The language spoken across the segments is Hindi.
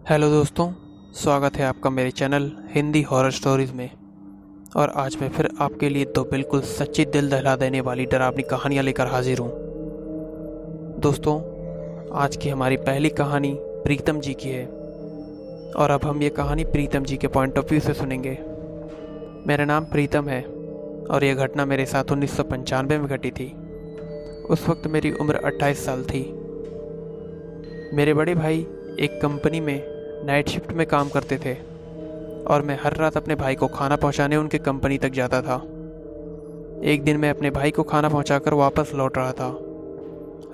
हेलो दोस्तों, स्वागत है आपका मेरे चैनल हिंदी हॉरर स्टोरीज़ में। और आज मैं फिर आपके लिए दो बिल्कुल सच्ची दिल दहला देने वाली डरावनी कहानियाँ लेकर हाजिर हूँ। दोस्तों, आज की हमारी पहली कहानी प्रीतम जी की है और अब हम ये कहानी प्रीतम जी के पॉइंट ऑफ व्यू से सुनेंगे। मेरा नाम प्रीतम है और यह घटना मेरे साथ 1995 में घटी थी। उस वक्त मेरी उम्र 28 साल थी। मेरे बड़े भाई एक कंपनी में नाइट शिफ्ट में काम करते थे और मैं हर रात अपने भाई को खाना पहुंचाने उनके कंपनी तक जाता था। एक दिन मैं अपने भाई को खाना पहुंचाकर वापस लौट रहा था।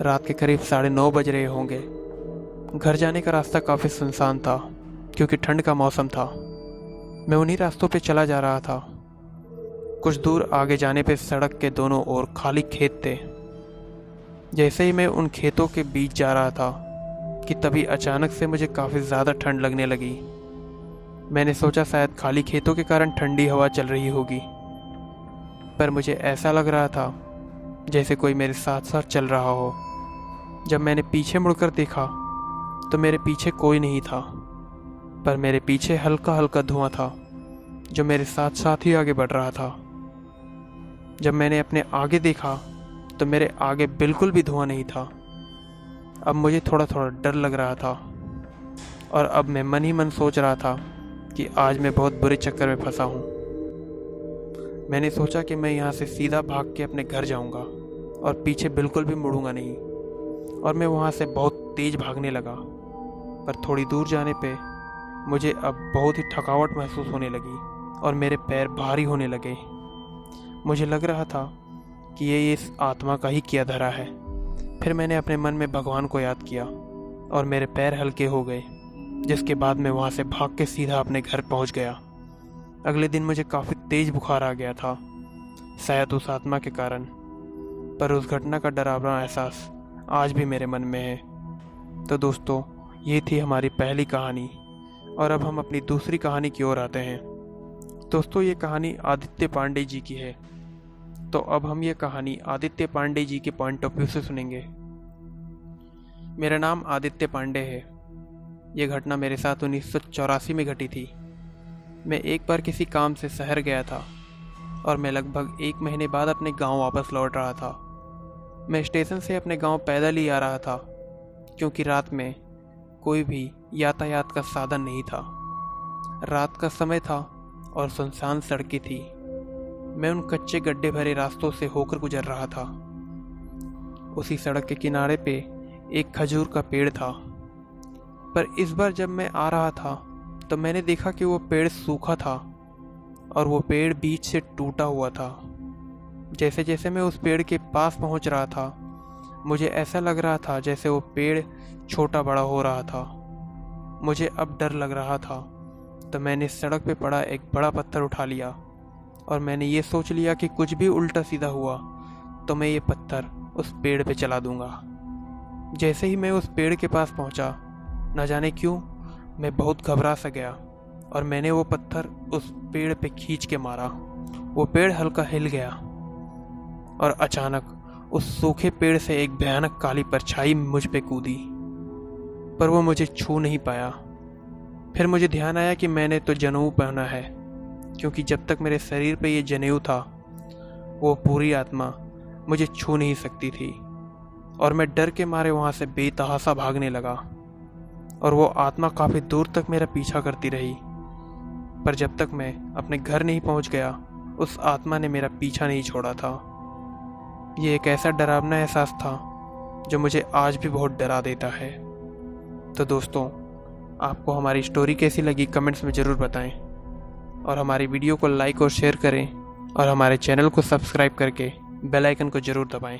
रात के करीब 9:30 बज रहे होंगे। घर जाने का रास्ता काफ़ी सुनसान था क्योंकि ठंड का मौसम था। मैं उन्हीं रास्तों पे चला जा रहा था। कुछ दूर आगे जाने पे सड़क के दोनों ओर खाली खेत थे। जैसे ही मैं उन खेतों के बीच जा रहा था कि तभी अचानक से मुझे काफ़ी ज़्यादा ठंड लगने लगी। मैंने सोचा शायद खाली खेतों के कारण ठंडी हवा चल रही होगी, पर मुझे ऐसा लग रहा था जैसे कोई मेरे साथ साथ चल रहा हो। जब मैंने पीछे मुड़कर देखा तो मेरे पीछे कोई नहीं था, पर मेरे पीछे हल्का हल्का धुआं था जो मेरे साथ साथ ही आगे बढ़ रहा था। जब मैंने अपने आगे देखा तो मेरे आगे बिल्कुल भी धुआं नहीं था। अब मुझे थोड़ा थोड़ा डर लग रहा था और अब मैं मन ही मन सोच रहा था कि आज मैं बहुत बुरे चक्कर में फंसा हूँ। मैंने सोचा कि मैं यहाँ से सीधा भाग के अपने घर जाऊँगा और पीछे बिल्कुल भी मुड़ूंगा नहीं, और मैं वहाँ से बहुत तेज़ भागने लगा। पर थोड़ी दूर जाने पे मुझे अब बहुत ही थकावट महसूस होने लगी और मेरे पैर भारी होने लगे। मुझे लग रहा था कि ये इस आत्मा का ही किया धरा है। फिर मैंने अपने मन में भगवान को याद किया और मेरे पैर हल्के हो गए, जिसके बाद मैं वहाँ से भाग के सीधा अपने घर पहुँच गया। अगले दिन मुझे काफ़ी तेज़ बुखार आ गया था, शायद उस आत्मा के कारण, पर उस घटना का डरावना एहसास आज भी मेरे मन में है। तो दोस्तों, ये थी हमारी पहली कहानी और अब हम अपनी दूसरी कहानी की ओर आते हैं। दोस्तों, ये कहानी आदित्य पांडे जी की है। तो अब हम ये कहानी आदित्य पांडे जी के पॉइंट ऑफ व्यू से सुनेंगे। मेरा नाम आदित्य पांडे है। ये घटना मेरे साथ 1984 में घटी थी। मैं एक बार किसी काम से शहर गया था और मैं लगभग 1 महीने बाद अपने गांव वापस लौट रहा था। मैं स्टेशन से अपने गांव पैदल ही आ रहा था क्योंकि रात में कोई भी यातायात का साधन नहीं था। रात का समय था और सुनसान सड़कें थी। मैं उन कच्चे गड्ढे भरे रास्तों से होकर गुजर रहा था। उसी सड़क के किनारे पे एक खजूर का पेड़ था, पर इस बार जब मैं आ रहा था तो मैंने देखा कि वो पेड़ सूखा था और वो पेड़ बीच से टूटा हुआ था। जैसे जैसे मैं उस पेड़ के पास पहुंच रहा था, मुझे ऐसा लग रहा था जैसे वो पेड़ छोटा बड़ा हो रहा था। मुझे अब डर लग रहा था, तो मैंने सड़क पे पड़ा एक बड़ा पत्थर उठा लिया और मैंने ये सोच लिया कि कुछ भी उल्टा सीधा हुआ तो मैं ये पत्थर उस पेड़ पे चला दूंगा। जैसे ही मैं उस पेड़ के पास पहुंचा, न जाने क्यों मैं बहुत घबरा सा गया और मैंने वो पत्थर उस पेड़ पे खींच के मारा। वो पेड़ हल्का हिल गया और अचानक उस सूखे पेड़ से एक भयानक काली परछाई मुझ पे कूदी, पर वो मुझे छू नहीं पाया। फिर मुझे ध्यान आया कि मैंने तो जनेऊ पहना है, क्योंकि जब तक मेरे शरीर पे ये जनेऊ था वो पूरी आत्मा मुझे छू नहीं सकती थी। और मैं डर के मारे वहाँ से बेतहासा भागने लगा और वो आत्मा काफ़ी दूर तक मेरा पीछा करती रही। पर जब तक मैं अपने घर नहीं पहुँच गया, उस आत्मा ने मेरा पीछा नहीं छोड़ा था। ये एक ऐसा डरावना एहसास था जो मुझे आज भी बहुत डरा देता है। तो दोस्तों, आपको हमारी स्टोरी कैसी लगी कमेंट्स में ज़रूर बताएं और हमारी वीडियो को लाइक और शेयर करें और हमारे चैनल को सब्सक्राइब करके बेल आइकन को ज़रूर दबाएं।